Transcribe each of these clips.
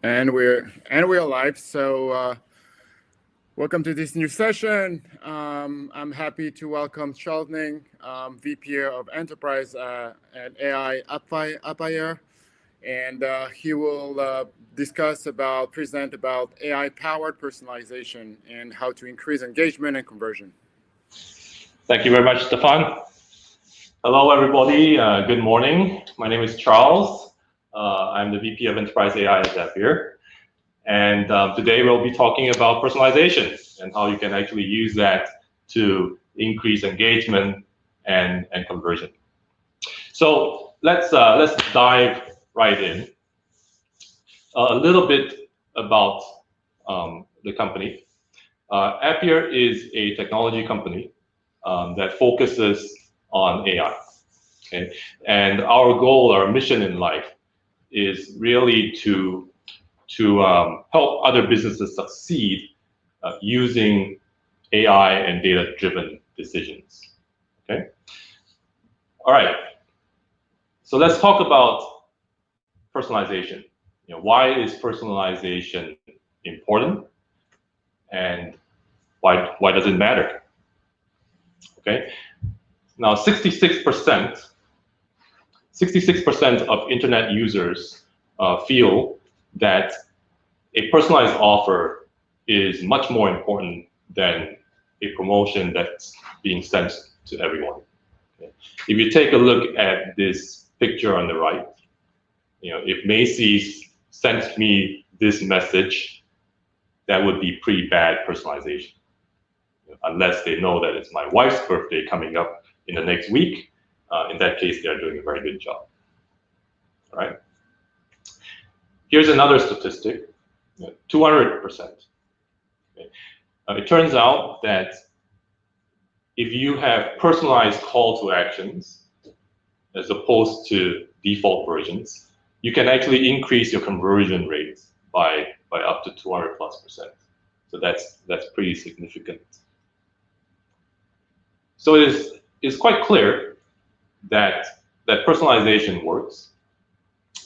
And we're live. So welcome to this new session. I'm happy to welcome Charles Ning, VP of Enterprise at AI Appier, and he will present about AI-powered personalization and how to increase engagement and conversion. Thank you very much, Stefan. Hello, everybody. Good morning. My name is Charles. I'm the VP of Enterprise AI at Appier. And today we'll be talking about personalization and how you can actually use that to increase engagement and conversion. So let's dive right in. A little bit about the company. Appier is a technology company that focuses on AI. Okay? And our goal, our mission in life is really to help other businesses succeed using AI and data-driven decisions. Okay. All right. So let's talk about personalization. Why is personalization important, and why does it matter? Okay. Now, 66% of internet users feel that a personalized offer is much more important than a promotion that's being sent to everyone. Okay. If you take a look at this picture on the right, if Macy's sent me this message, that would be pretty bad personalization. Unless they know that it's my wife's birthday coming up in the next week, in that case, they're doing a very good job. All right. Here's another statistic, 200%. Okay. It turns out that if you have personalized call to actions, as opposed to default versions, you can actually increase your conversion rate by up to 200+%. So that's pretty significant. So it's quite clear that personalization works,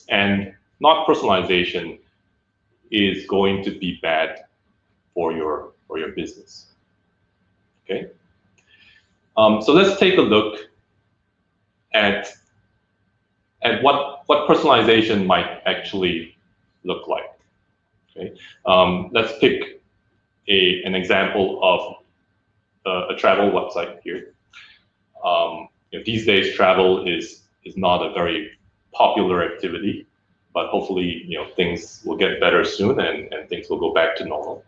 and not personalization is going to be bad for your business. Okay. So let's take a look at what personalization might actually look like. Okay. Let's pick an example of a travel website here. These days, travel is not a very popular activity, but hopefully, things will get better soon and things will go back to normal.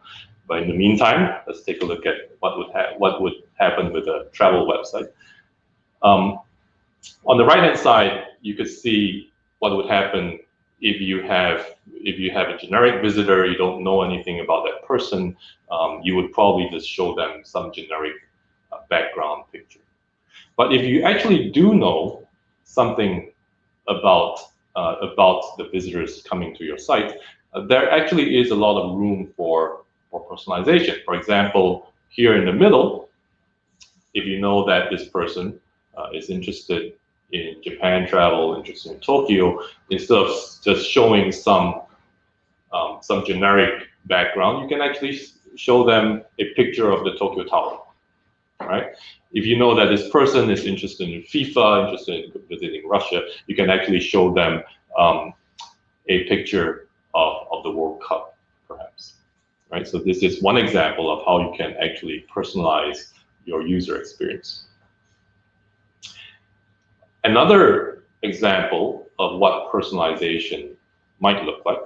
But in the meantime, let's take a look at what would happen with a travel website. On the right-hand side, you could see what would happen if you have a generic visitor. You don't know anything about that person. You would probably just show them some generic background picture. But if you actually do know something about the visitors coming to your site, there actually is a lot of room for personalization. For example, here in the middle, if you know that this person is interested in Japan travel, interested in Tokyo, instead of just showing some generic background, you can actually show them a picture of the Tokyo Tower. Right? If you know that this person is interested in FIFA, interested in visiting Russia, you can actually show them a picture of the World Cup, perhaps. Right? So this is one example of how you can actually personalize your user experience. Another example of what personalization might look like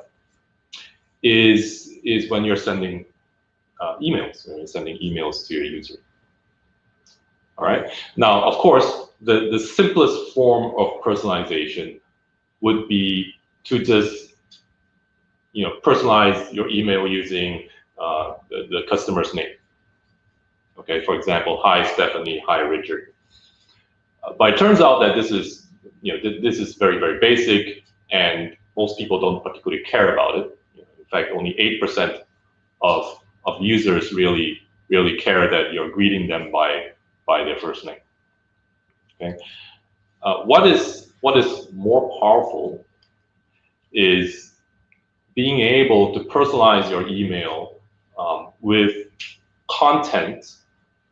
is when you're sending emails. When you're sending emails to your user. All right. Now, of course, the simplest form of personalization would be to just personalize your email using the customer's name. Okay. For example, hi Stephanie, hi Richard. But it turns out that this is very, very basic, and most people don't particularly care about it. In fact, only 8% of users really care that you're greeting them by their first name. Okay. What is more powerful is being able to personalize your email with content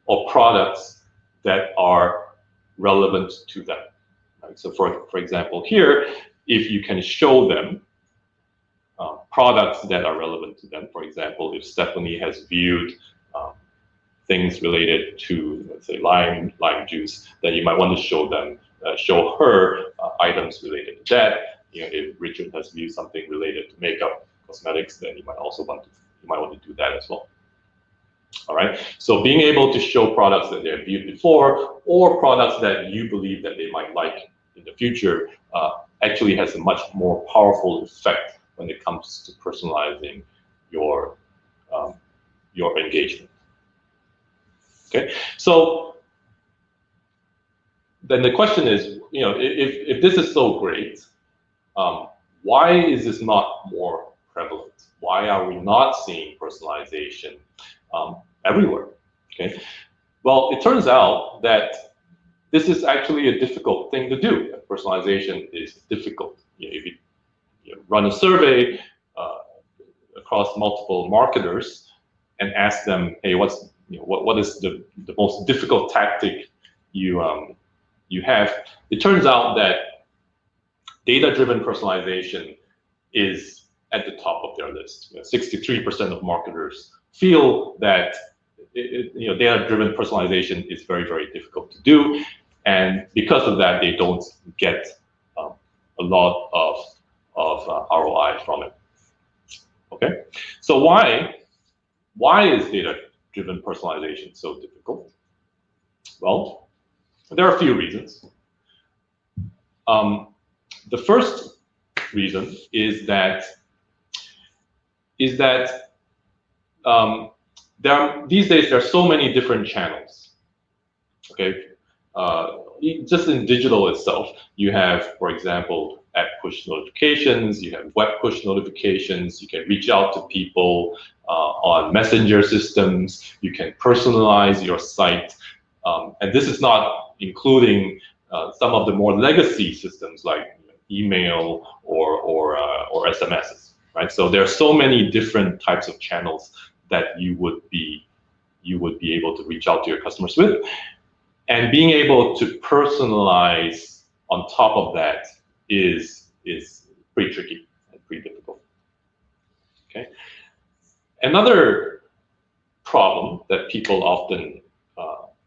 or products that are relevant to them. Right? So for example, here, if you can show them products that are relevant to them, for example, if Stephanie has viewed things related to, let's say, lime juice, then you might want to show them, show her items related to that. If Richard has viewed something related to makeup, cosmetics, then you might want to do that as well. All right. So being able to show products that they have viewed before, or products that you believe that they might like in the future, actually has a much more powerful effect when it comes to personalizing your engagement. Okay. So then the question is, if this is so great, why is this not more prevalent? Why are we not seeing personalization everywhere? Okay. Well, it turns out that this is actually a difficult thing to do. Personalization is difficult. If you run a survey across multiple marketers and ask them, hey, what is the most difficult tactic you have? It turns out that data-driven personalization is at the top of their list. 63% of marketers feel that data-driven personalization is very, very difficult to do, and because of that, they don't get a lot of ROI from it. Okay, so why is data-driven personalization so difficult? Well, there are a few reasons. The first reason is that these days there are so many different channels. Okay, just in digital itself, you have, for example, app push notifications, you have web push notifications, you can reach out to people on messenger systems, you can personalize your site, and this is not including some of the more legacy systems like email or SMSs, right? So there are so many different types of channels that you would be able to reach out to your customers with, and being able to personalize on top of that is pretty tricky and pretty difficult. Okay. Another problem that people often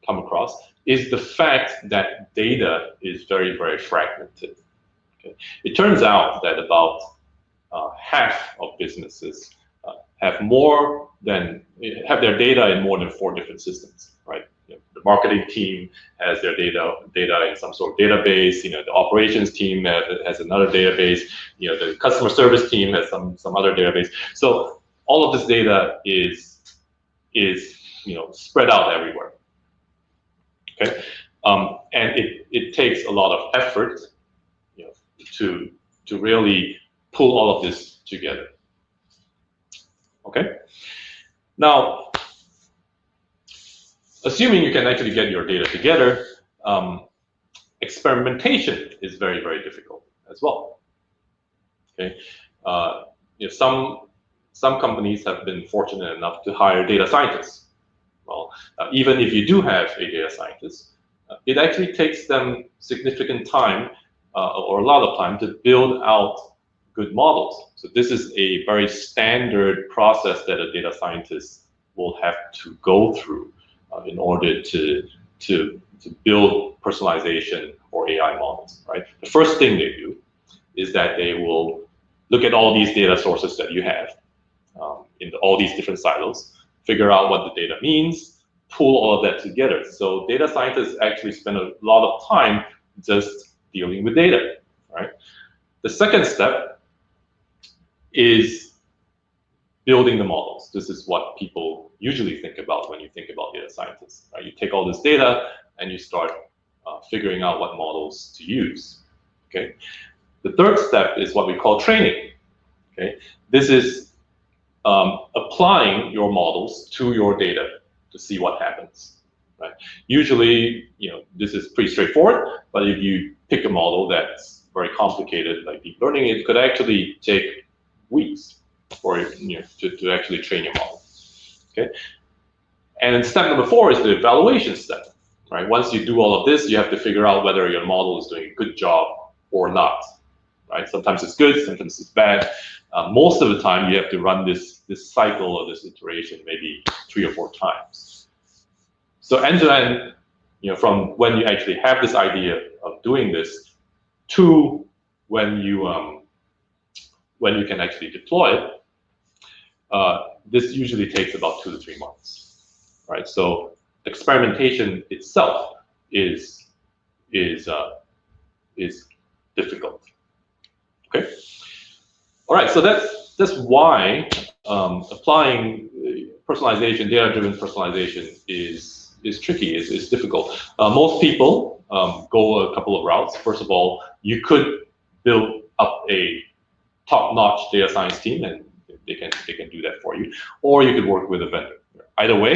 come across is the fact that data is very, very fragmented. Okay. It turns out that about half of businesses have their data in more than 4 different systems, right? The marketing team has their data in some sort of database. The operations team has another database. The customer service team has some other database. So all of this data is spread out everywhere. Okay, and it takes a lot of effort, to really pull all of this together. Okay, now, assuming you can actually get your data together, experimentation is very, very difficult as well. Okay, some companies have been fortunate enough to hire data scientists. Well, even if you do have a data scientist, it actually takes them significant time or a lot of time to build out good models. So this is a very standard process that a data scientist will have to go through in order to build personalization or AI models, right? The first thing they do is that they will look at all these data sources that you have in all these different silos, figure out what the data means, pull all of that together. So data scientists actually spend a lot of time just dealing with data, right? The second step is building the models. This is what people usually think about when you think about data scientists, right? You take all this data and you start figuring out what models to use, okay? The third step is what we call training, okay? This is applying your models to your data to see what happens, right? Usually, this is pretty straightforward, but if you pick a model that's very complicated, like deep learning, it could actually take weeks for to actually train your model. Okay, and then step number 4 is the evaluation step. Right, once you do all of this, you have to figure out whether your model is doing a good job or not. Right, sometimes it's good, sometimes it's bad. Most of the time, you have to run this cycle or this iteration maybe 3 or 4 times. So end to end, from when you actually have this idea of doing this to when you can actually deploy it, this usually takes about 2 to 3 months. Right, so experimentation itself is difficult. Okay. All right. So that's why applying personalization, data-driven personalization is tricky. Is difficult. Most people go a couple of routes. First of all, you could build up a top-notch data science team, and they can do that for you, or you could work with a vendor. Either way,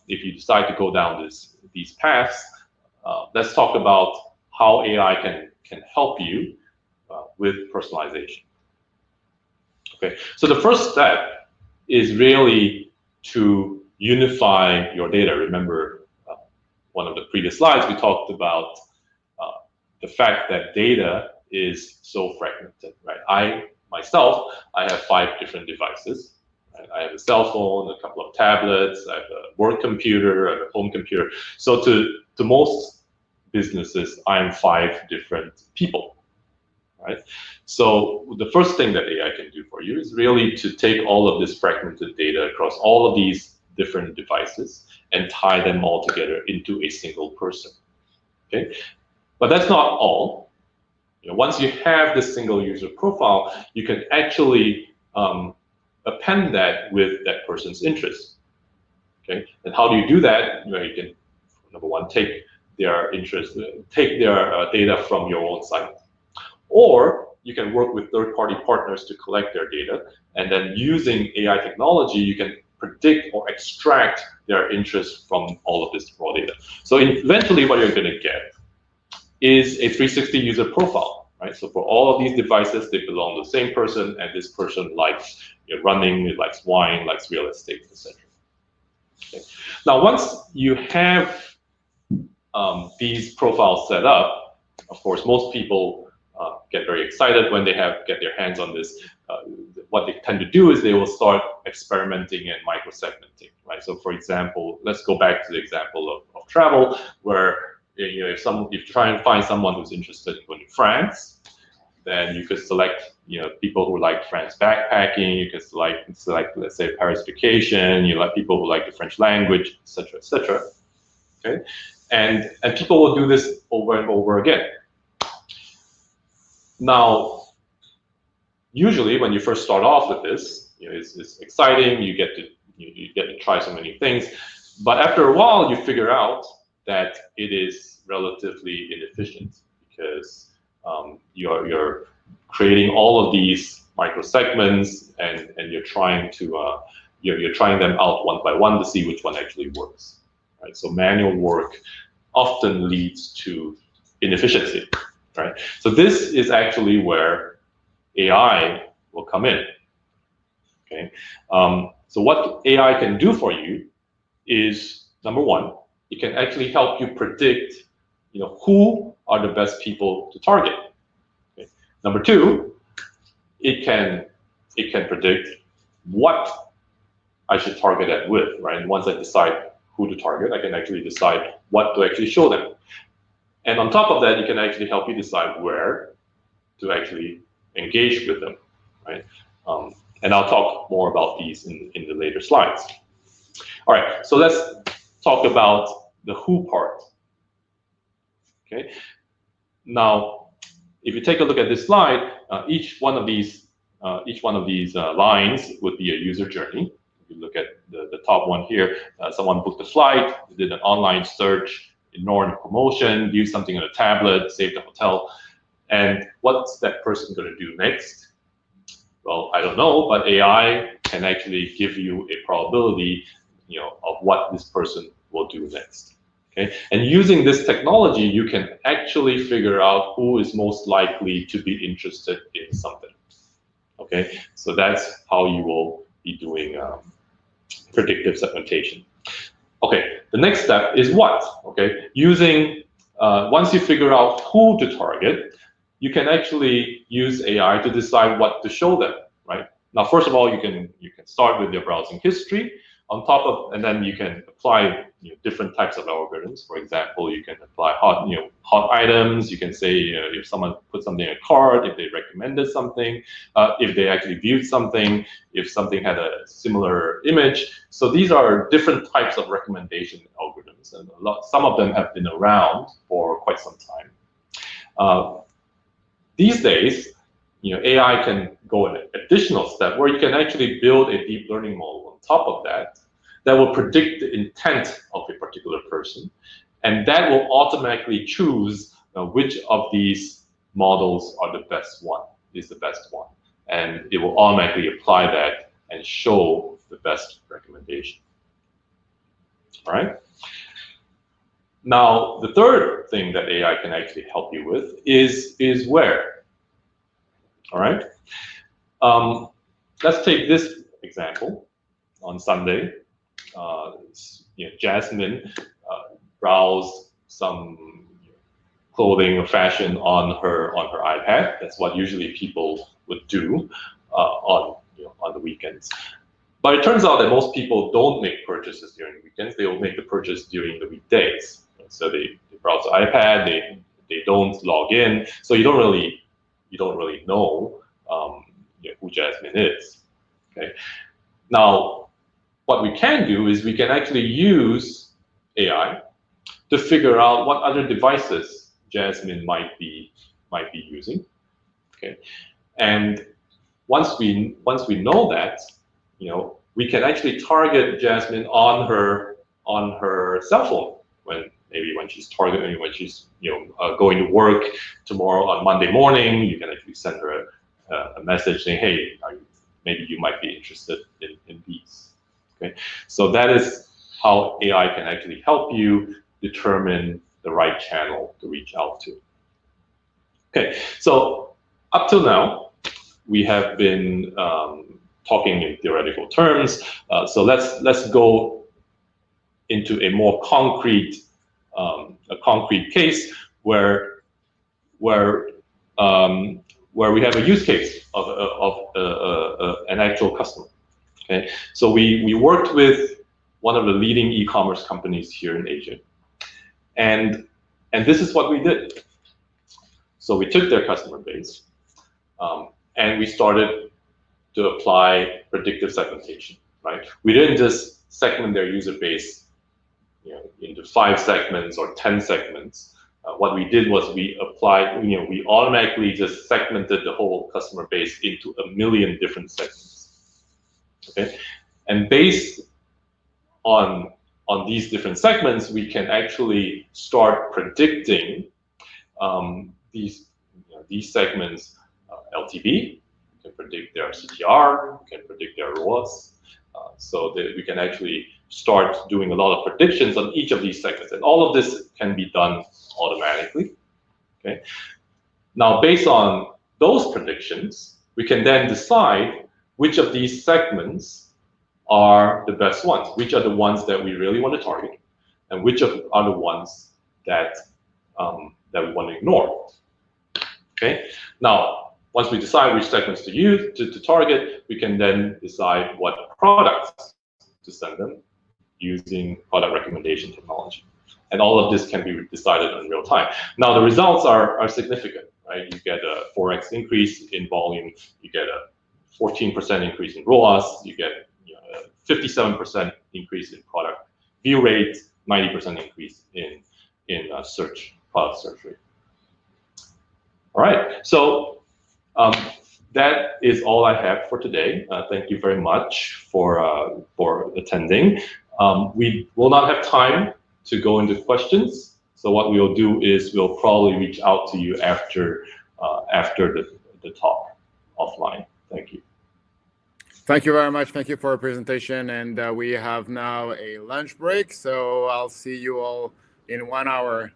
if you decide to go down these paths, let's talk about how AI can help you with personalization. Okay, so the first step is really to unify your data. Remember, one of the previous slides we talked about the fact that data is so fragmented. Right, I have 5 different devices. I have a cell phone, a couple of tablets, I have a work computer, I have a home computer. So to most businesses, I'm 5 different people, right? So the first thing that AI can do for you is really to take all of this fragmented data across all of these different devices and tie them all together into a single person, okay? But that's not all. Once you have this single user profile, you can actually append that with that person's interests. Okay, and how do you do that? You can, number 1, take their interest, take their data from your own site, or you can work with third-party partners to collect their data, and then using AI technology, you can predict or extract their interests from all of this raw data. So eventually, what you're going to get is a 360 user profile. Right? So for all of these devices, they belong to the same person, and this person likes running, it likes wine, likes real estate, etc. Okay. Now, once you have these profiles set up, of course, most people get very excited when they get their hands on this. What they tend to do is they will start experimenting and microsegmenting. Right? So, for example, let's go back to the example of travel, where if you try and find someone who's interested in going to France, then you could select people who like France backpacking. You could select let's say Paris vacation. You like people who like the French language, etc., etc. Okay, and people will do this over and over again. Now, usually when you first start off with this, it's exciting. You get to try so many things, but after a while, you figure out that it is relatively inefficient because you're creating all of these microsegments and you're trying to you're trying them out one by one to see which one actually works. Right? So manual work often leads to inefficiency. Right? So this is actually where AI will come in. Okay. So what AI can do for you is, number 1, it can actually help you predict, who are the best people to target. Okay. Number 2, it can predict what I should target that with, right? And once I decide who to target, I can actually decide what to actually show them. And on top of that, it can actually help you decide where to actually engage with them, right? And I'll talk more about these in the later slides. All right, so let's talk about the who part. Okay. Now, if you take a look at this slide, each one of these lines would be a user journey. If you look at the top one here, someone booked a flight, did an online search, ignored a promotion, viewed something on a tablet, saved a hotel, and what's that person going to do next? Well, I don't know, but AI can actually give you a probability, of what this person will do next. Okay, and using this technology, you can actually figure out who is most likely to be interested in something. Okay, so that's how you will be doing predictive segmentation. Okay, the next step is what? Okay, using once you figure out who to target, you can actually use AI to decide what to show them. Right now, first of all, you can start with your browsing history on top of, and then you can apply different types of algorithms. For example, you can apply hot items. You can say if someone put something in a cart, if they recommended something, if they actually viewed something, if something had a similar image. So these are different types of recommendation algorithms, and some of them have been around for quite some time. These days, AI can go an additional step where you can actually build a deep learning model on top of that will predict the intent of a particular person, and that will automatically choose which of these models are the best one, and it will automatically apply that and show the best recommendation. All right. Now, the third thing that AI can actually help you with is where. All right. Let's take this example. On Sunday, Jasmine browsed some clothing or fashion on her iPad. That's what usually people would do on the weekends. But it turns out that most people don't make purchases during the weekends. They will make the purchase during the weekdays. So they browse the iPad. They don't log in. So you don't really know who Jasmine is. Okay. Now, what we can do is we can actually use AI to figure out what other devices Jasmine might be using. Okay, and once we know that, we can actually target Jasmine on her cell phone when she's going to work tomorrow on Monday morning. You can actually send her a message saying, hey, maybe you might be interested in these. Okay, so that is how AI can actually help you determine the right channel to reach out to. Okay, so up till now, we have been talking in theoretical terms. So let's go into a more concrete case where we have a use case of an actual customer. Okay, so we worked with one of the leading e-commerce companies here in Asia, and this is what we did. So we took their customer base, and we started to apply predictive segmentation. Right, we didn't just segment their user base, into 5 segments or 10 segments. What we did was we applied, we automatically just segmented the whole customer base into 1 million different segments. Okay, and based on these different segments, we can actually start predicting these segments LTV. We can predict their CTR. We can predict their ROAS, so that we can actually start doing a lot of predictions on each of these segments, and all of this can be done automatically. Okay. Now, based on those predictions, we can then decide which of these segments are the best ones, which are the ones that we really want to target, and which are the ones that we want to ignore. Okay. Now, once we decide which segments to use to target, we can then decide what products to send them using product recommendation technology. And all of this can be decided in real time. Now, the results are significant, right? You get a 4x increase in volume, you get a 14% increase in ROAS, you get a 57% increase in product view rate, 90% increase in product search rate. All right, so that is all I have for today. Thank you very much for attending. We will not have time to go into questions, so what we'll do is we'll probably reach out to you after the talk offline. Thank you. Thank you very much. Thank you for your presentation, and we have now a lunch break, so I'll see you all in 1 hour.